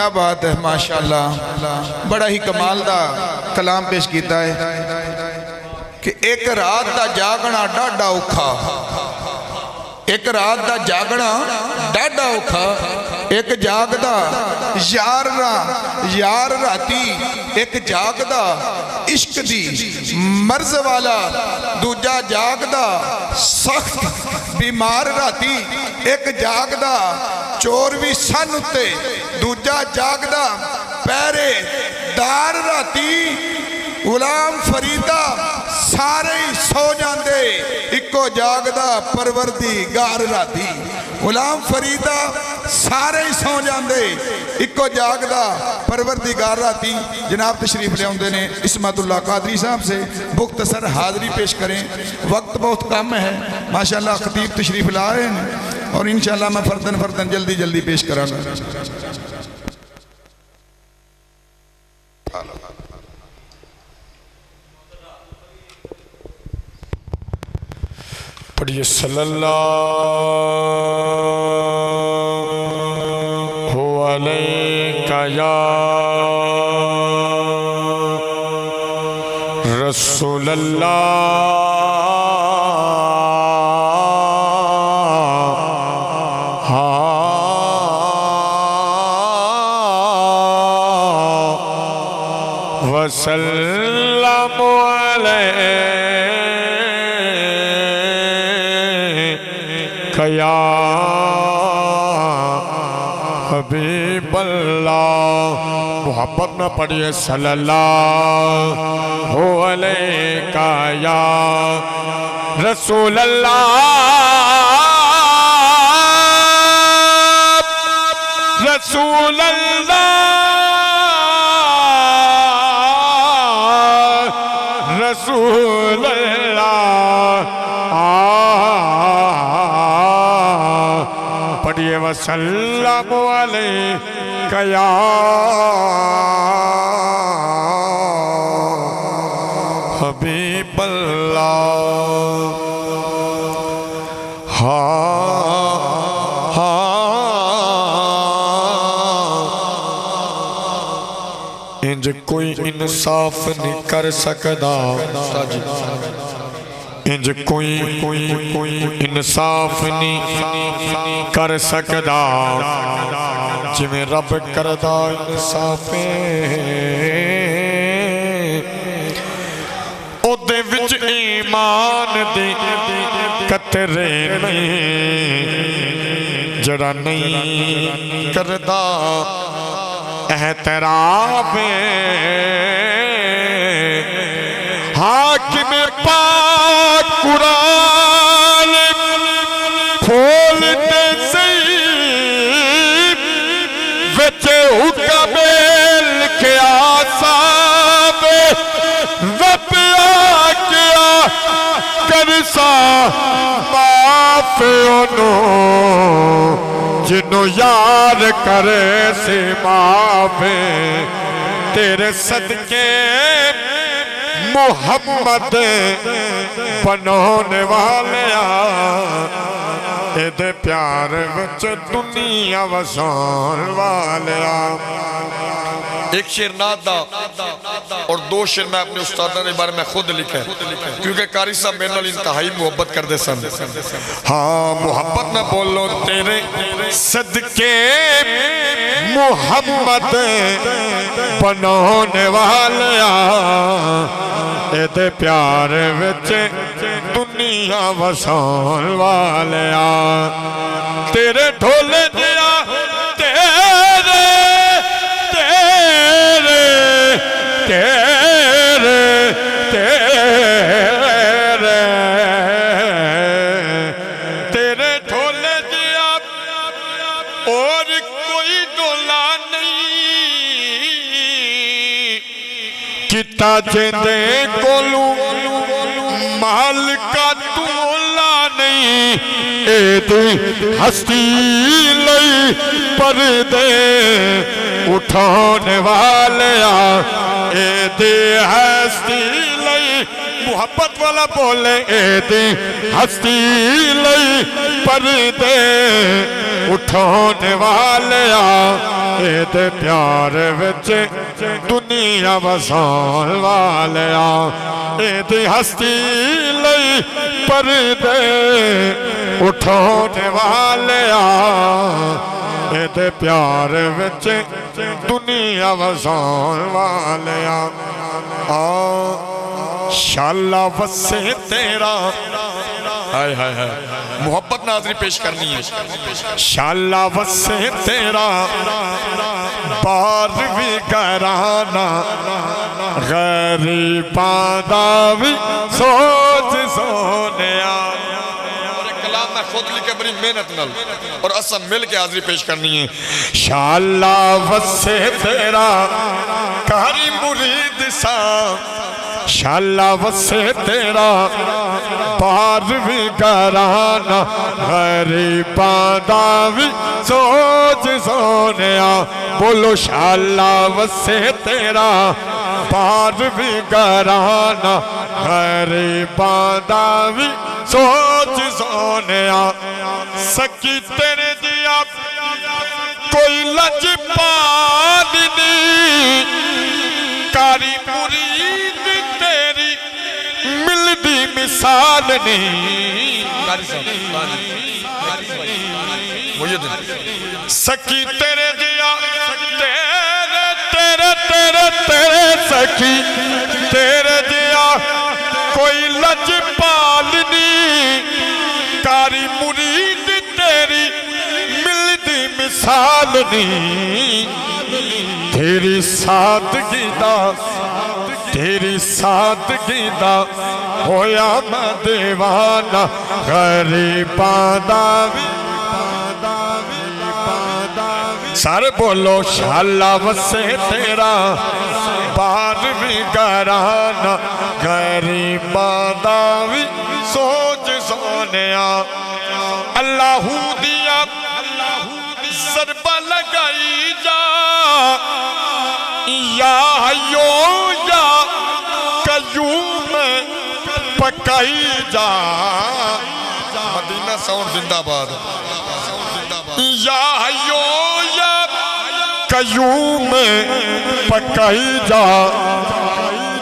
کیا بات ہے ماشاءاللہ بڑا ہی کمال دا کلام پیش کیتا ہے کہ ایک رات دا جاگنا ڈاڈا اوکھا ایک رات دا جاگنا ڈاڈا اوکھا ایک جاگدا یار راتی ایک جاگدا عشق دی مرض والا دوجا جاگدا سخت بیمار راتی ایک جاگدا چورویں سن اتے دوجا جاگدا پیرے دار راتی غلام فریدہ سارے سو جاندے اکو جاگدا پروردگار راتی غلام فریدہ سارے سو جاندے اکو جاگدا پروردگار راتی جناب تشریف لے ہوندے نے اسمت اللہ قادری صاحب سے مختصر حاضری پیش کریں وقت بہت کم ہے ماشاءاللہ خطیب تشریف لا رہے ہیں اور انشاءاللہ میں فردن جلدی پیش کرانا پڑھیے صلی اللہ علیہ یا رسول اللہ وسلم علیہ یا حبیب اللہ محبت میں پڑھیے صلی اللہ علیہ یا رسول اللہ رسول اللہ رسول اللہ پڑھیے وسلم علیہ یا حبیب اللہ انج کوئی انصاف نہیں کر سکدا انج کوئی انصاف نہیں کر سکدا جویں رب کردا انصاف او دے وچ ایمان دی قطرے نہیں جڑا نہیں کردا احترام حاکم پاک قرآن کھولتے سی وچے حکم لکھیا صاحب رب آکیا کرسا معاف انہوں جنہوں یار کرے سے معاف تیرے صدقے محمد بنانے والے دے پیار وچ دنیا وسان والے ایک شعر نعت دا اور دو شعر میں اپنے استادہ نے بارے میں خود لکھا ہے کیونکہ قاری صاحب میرے نال انتہائی محبت کر دے سن ہاں محبت میں بولو تیرے صدقے محمد بنانے والے دے پیار وچ دنیا وسان والے تیرے ڈھولے دیا تیرے ڈھولے دیا اور کوئی ڈولا نہیں کتا جیندے کولو مال کا تولا نہیں اے دی ہستی لئی پردے اٹھانے والے اے دی ہستی لئی محبت والا بولے اے دی ہستی لئی پردے اٹھانے اٹھون والیا اے دے پیار وچ دنیا وسان والیا اے دے ہستی لئی پردے اٹھون والیا اے دے پیار وچ دنیا وسان والیا شالا وسے تیرا ہائے ہائے ہائے محبت ناظری پیش کرنی ہے شالا وسے تیرا بار بھی کرانا غریباں دا بھی سوچ سونیا کلام میں خود لکھے بڑی محنت نل اور اصل مل کے حاضری پیش کرنی ہے شالا وسے تیرا کاری مرید سا شالا وسے تیرا بار بھی کرانا غریباں دا بھی سوچ سونیا بولو شالا وسے تیرا بار بھی کرانا غریباں دا بھی سوچ سونیا سکی تیرے دیا کوئی لج پالنی کاری مرید تیری ملدی مثال نہیں سکی تیرے دیا تیرے سکی تیرے دیا کوئی لج پالنی کاری مرید تیری ملدی مثال نہیں تیری سادگی دا ہویا میں دیوانا غریباں دا بھی سارے بولو شالا وسے تیرا بار بھی کرانا غریباں دا بھی سوچ سونیا اللہ دیا ضربہ لگائی جا یا حیو یا قیوم پکائی جا مدینہ ساؤنڈ زندہ باد یا حیو یا قیوم پکائی جا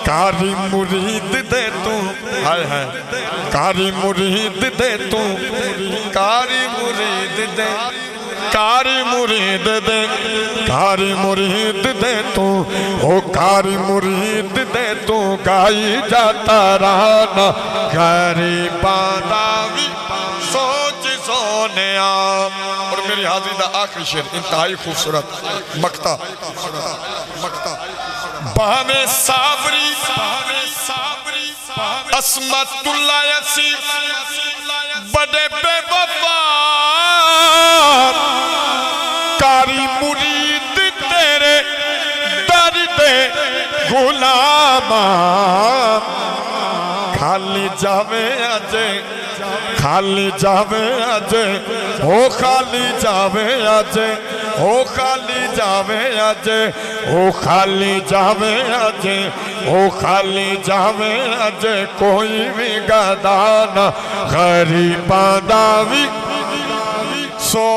کاری مرید دے تو ہائے ہائے کاری مرید دے تو کاری مرید دے کاری مرید دے کاری مرید دے تو او کاری مرید دے تو گائی جاتا رہنا غریباں دا بھی سوچ سونیا اور میری حاضری دا آخری شعر انتہائی خوبصورت مقطع بہمیں صابری عصمت اللہ یسی بڑے بے وفا کاری مرید تیرے درد غلاما خالی جاوے اجے خالی جاوے اجے او خالی جاوے اجے او خالی جاوے اجے او خالی جاوے اجے او خالی جاوے اجے کوئی بھی گدانا غریباں دا بھی سو